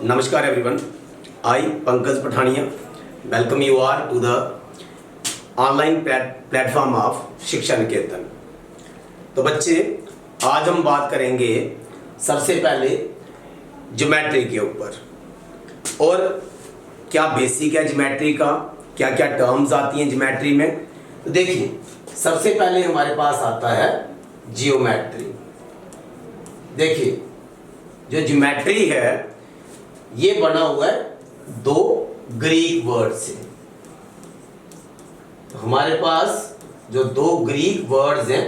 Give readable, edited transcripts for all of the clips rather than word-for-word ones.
Namaskar everyone. I Pankaj Pathania welcome you all to the online platform of शिक्षा निकेतन। तो बच्चे, आज हम बात करेंगे सबसे पहले ज्योमेट्री के ऊपर, और क्या बेसिक है ज्योमेट्री का, क्या क्या टर्म्स आती हैं ज्योमेट्री में। तो देखिए, सबसे पहले हमारे पास आता है जियोमेट्री। देखिए, जो ज्योमेट्री है ये बना हुआ है दो ग्रीक वर्ड से। तो हमारे पास जो दो ग्रीक वर्ड्स हैं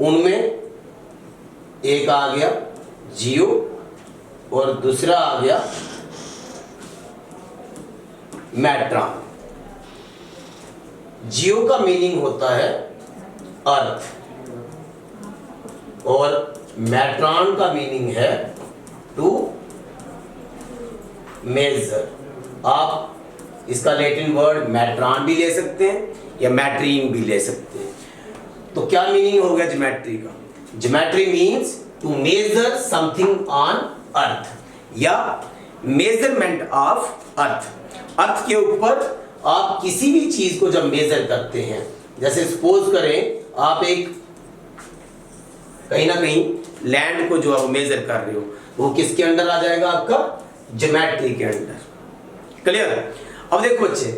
उनमें एक आ गया जियो और दूसरा आ गया मैट्रॉन। जियो का मीनिंग होता है अर्थ और मैट्रॉन का मीनिंग है टू मेजर। आप इसका लैटिन वर्ड मैट्रॉन भी ले सकते हैं या मैट्रीन भी ले सकते हैं। तो क्या मीनिंग हो गया ज्योमेट्री का? Geometry means to measure something on earth या मेजरमेंट ऑफ अर्थ। अर्थ के ऊपर आप किसी भी चीज को जब मेजर करते हैं, जैसे सपोज करें आप एक कहीं ना कहीं लैंड को जो आप मेजर कर रहे हो, वो किसके अंडर आ जाएगा? आपका ज्योमेट्री के अंडर। क्लियर? अब देखो बच्चे,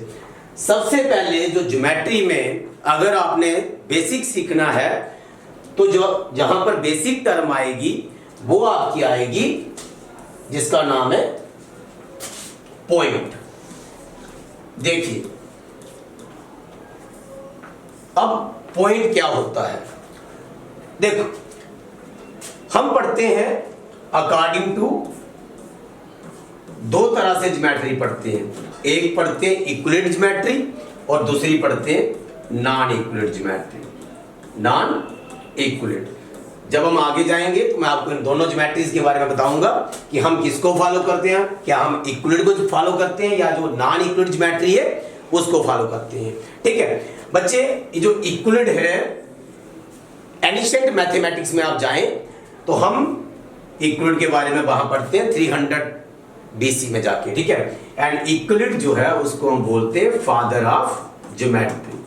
सबसे पहले जो ज्योमेट्री में अगर आपने बेसिक सीखना है तो जो जहां पर बेसिक टर्म आएगी वो आपकी आएगी जिसका नाम है पॉइंट। देखिए, अब पॉइंट क्या होता है? देखो, हम पढ़ते हैं अकॉर्डिंग टू दो तरह से ज्योमेट्री पढ़ते हैं। एक पढ़ते हैं इक्विलेट ज्योमेट्री और दूसरी पढ़ते हैं नॉन इक्विलेट ज्योमेट्री। नॉन इक्विलेट, जब हम आगे जाएंगे तो मैं आपको इन दोनों ज्योमेट्रीज के बारे में बताऊंगा कि हम किसको फॉलो करते हैं, क्या हम इक्विलेट को फॉलो करते हैं या जो नॉन इक्विलेट ज्योमेट्री है उसको फॉलो करते हैं। ठीक है बच्चे, ये जो इक्विलेट है, एनिशिएंट मैथमेटिक्स में आप जाएं तो हम इक्विलेट के बारे में वहां पढ़ते हैं 300 BC में जाके। ठीक है, एंड इक्विलेट जो है उसको हम बोलते हैं father of geometry,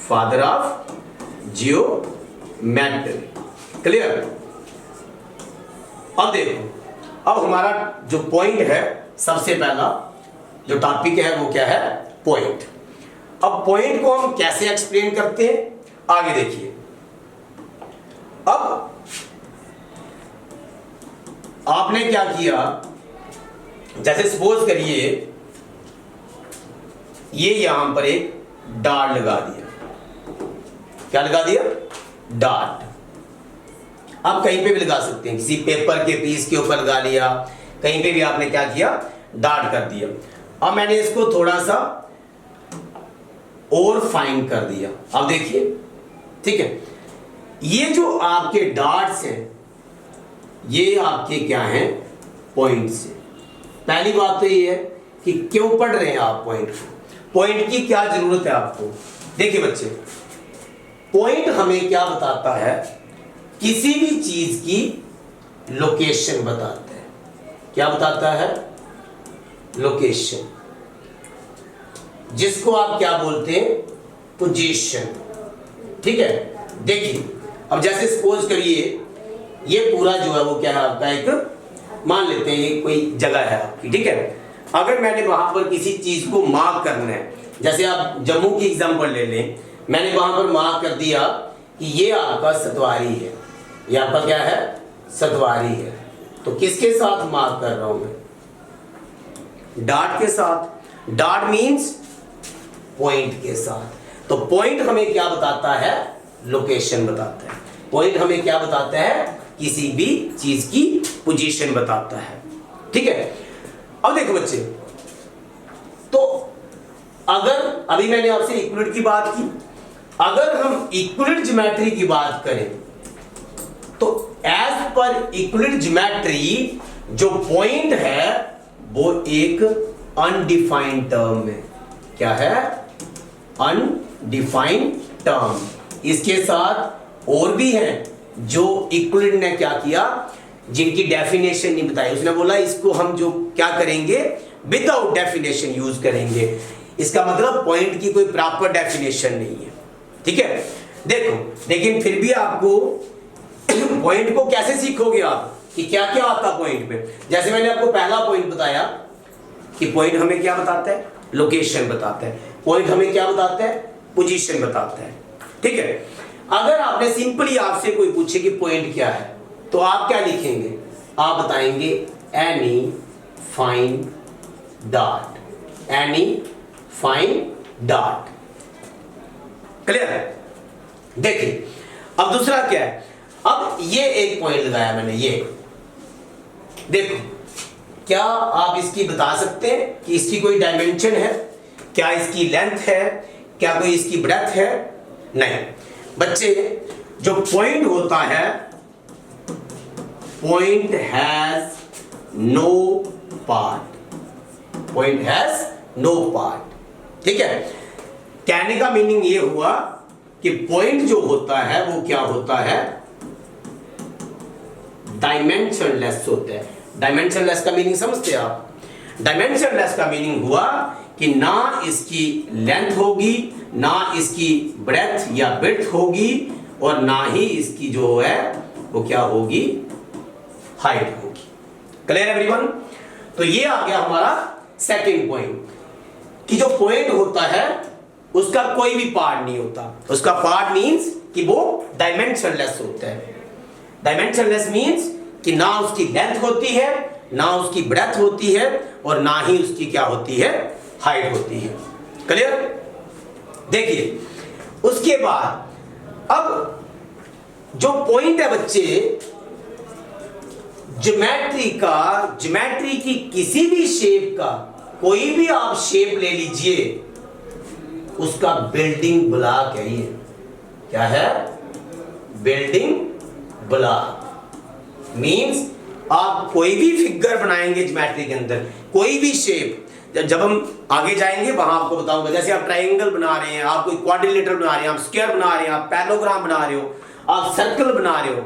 father of geometry. Clear? अब देखो, अब हमारा जो पॉइंट है, सबसे पहला जो टॉपिक है वो क्या है? पॉइंट। अब पॉइंट को हम कैसे एक्सप्लेन करते हैं आगे देखिए। अब आपने क्या किया, जैसे सपोज करिए ये यहां पर एक डॉट लगा दिया। क्या लगा दिया? डॉट। आप कहीं पे भी लगा सकते हैं, किसी पेपर के पीस के ऊपर लगा लिया, कहीं पे भी आपने क्या किया? डॉट कर दिया। अब मैंने इसको थोड़ा सा और फाइन कर दिया। अब देखिए, ठीक है, ये जो आपके डॉट्स हैं ये आपके क्या हैं? पॉइंट्स हैं। पहली बात तो ये है कि क्यों पढ़ रहे हैं आप पॉइंट को, पॉइंट की क्या जरूरत है आपको। देखिए बच्चे, पॉइंट हमें क्या बताता है? किसी भी चीज की लोकेशन बताता है। क्या बताता है? लोकेशन, जिसको आप क्या बोलते हैं? पोजीशन। ठीक है, देखिए, अब जैसे सपोज करिए ये पूरा जो है वो क्या है आपका, एक मान लेते हैं ये कोई जगह है आपकी। ठीक है, अगर मैंने वहां पर किसी चीज को मार्क करना है, जैसे आप जम्मू की एग्जांपल ले लें, मैंने वहां पर मार्क कर दिया कि ये आपका सतवारी है, ये आपका क्या है? सतवारी है। तो किसके साथ मार्क कर रहा हूं मैं? डॉट के साथ। डॉट मींस पॉइंट के साथ। तो पॉइंट हमें क्या बताता है? लोकेशन बताता है। पॉइंट हमें क्या बताता है? किसी भी चीज की पोजीशन बताता है। ठीक है, अब देखो बच्चे, तो अगर अभी मैंने आपसे इक्विलेट की बात की, अगर हम इक्विलेट ज्योमेट्री की बात करें तो एज पर इक्विलेट ज्योमेट्री जो पॉइंट है वो एक अनडिफाइंड टर्म है। क्या है? Undefined term. इसके साथ और भी हैं जो इक्विलेट ने क्या किया, जिनकी डेफिनेशन नहीं बताई। उसने बोला इसको हम जो क्या करेंगे, विदाउट डेफिनेशन यूज करेंगे। इसका मतलब पॉइंट की कोई प्रॉपर डेफिनेशन नहीं है, ठीक है। देखो, लेकिन फिर भी आपको पॉइंट को कैसे सीखोगे आप कि क्या क्या आता पॉइंट में। जैसे मैंने आपको पहला पॉइंट बताया कि पॉइंट हमें क्या बताता है, लोकेशन बताता है। पॉइंट हमें क्या बताता है, पोजीशन बताता है, ठीक है। अगर आपने सिंपली आपसे कोई पूछे कि पॉइंट क्या है, तो आप क्या लिखेंगे, आप बताएंगे any find dot, any find dot. Clear है। देखिए अब दूसरा क्या है, अब ये एक पॉइंट लगाया मैंने, ये देखो, क्या आप इसकी बता सकते हैं कि इसकी कोई डायमेंशन है, क्या इसकी लेंथ है, क्या कोई इसकी ब्रेथ है? नहीं बच्चे, जो पॉइंट होता है, point has no part, point has no part, ठीक है। कहने का मीनिंग ये हुआ कि पॉइंट जो होता है वो क्या होता है, डायमेंशनलेस होता है। डायमेंशनलेस का मीनिंग समझते हैं आप? डायमेंशनलेस का मीनिंग हुआ कि ना इसकी लेंथ होगी, ना इसकी ब्रेथ या विड्थ होगी, और ना ही इसकी जो है वो क्या होगी, हाइट होगी। Clear everyone? तो ये आ गया हमारा सेकंड पॉइंट कि जो पॉइंट होता है उसका कोई भी पार्ट नहीं होता। उसका पार्ट मींस कि वो डायमेंशनलेस होता है। डायमेंशनलेस मींस कि ना उसकी लेंथ होती है, ना उसकी ब्रेथ होती है, और ना ही उसकी क्या होती है, हाइट होती है। क्लियर? देखिए उसके बाद अब जो पॉइंट है बच्चे, ज्योमेट्री की किसी भी शेप का, कोई भी आप शेप ले लीजिए, उसका बिल्डिंग ब्लॉक है ये। क्या है? बिल्डिंग ब्लॉक मींस आप कोई भी फिगर बनाएंगे ज्योमेट्री के अंदर, कोई भी शेप, जब हम आगे जाएंगे वहां आपको बताऊंगा। जैसे आप ट्रायंगल बना रहे हैं, आप कोई क्वाड्रिलेटरल बना रहे हैं, आप स्क्वायर बना रहे हैं, आप पैराग्राम बना रहे हो, आप सर्कल बना रहे हो,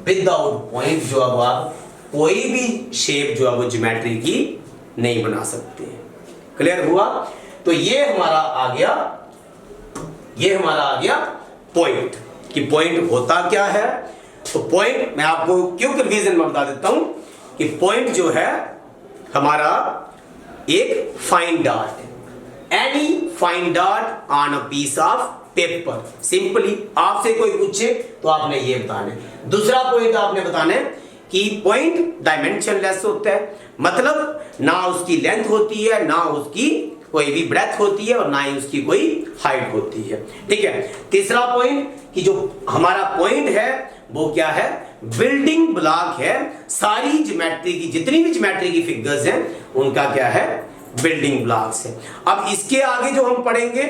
विदाउट पॉइंट जो अब आप कोई भी शेप जो है वो ज्योमेट्री की नहीं बना सकते हैं। क्लियर हुआ? तो ये हमारा आ गया, ये हमारा आ गया पॉइंट, कि पॉइंट होता क्या है। तो पॉइंट मैं आपको क्यों रिवीजन में बता देता हूं कि पॉइंट जो है हमारा एक फाइन डॉट है, any fine dot on a piece of paper. Simply आपसे कोई पूछे तो आपने ये बताना है। दूसरा पॉइंट आपने बताना है कि पॉइंट डायमेंशनलेस होता है, मतलब ना उसकी लेंथ होती है, ना उसकी कोई भी ब्रेथ होती है, और ना ही उसकी कोई हाइट होती है, ठीक है। तीसरा पॉइंट कि जो हमारा पॉइंट है वो क्या है, बिल्डिंग ब्लॉक है। सारी ज्योमेट्री की, जितनी भी ज्योमेट्री की फिगर्स हैं उनका क्या है, बिल्डिंग ब्लॉक्स है। अब इसके आगे जो हम पढ़ेंगे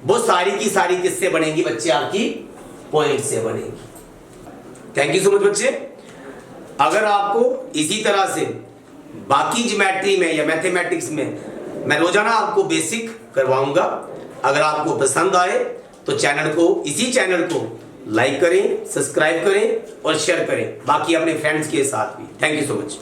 वो सारी की सारी किससे बनेंगी बच्चे, आपकी पॉइंट से बनेगी। थैंक यू सो मच बच्चे। अगर आपको इसी तरह से बाकी ज्योमेट्री में या मैथमेटिक्स में मैं रोजाना आपको बेसिक करवाऊंगा, अगर आपको पसंद आए तो चैनल को, इसी चैनल को लाइक करें, सब्सक्राइब करें और शेयर करें बाकी अपने फ्रेंड्स के साथ भी। Thank you so much.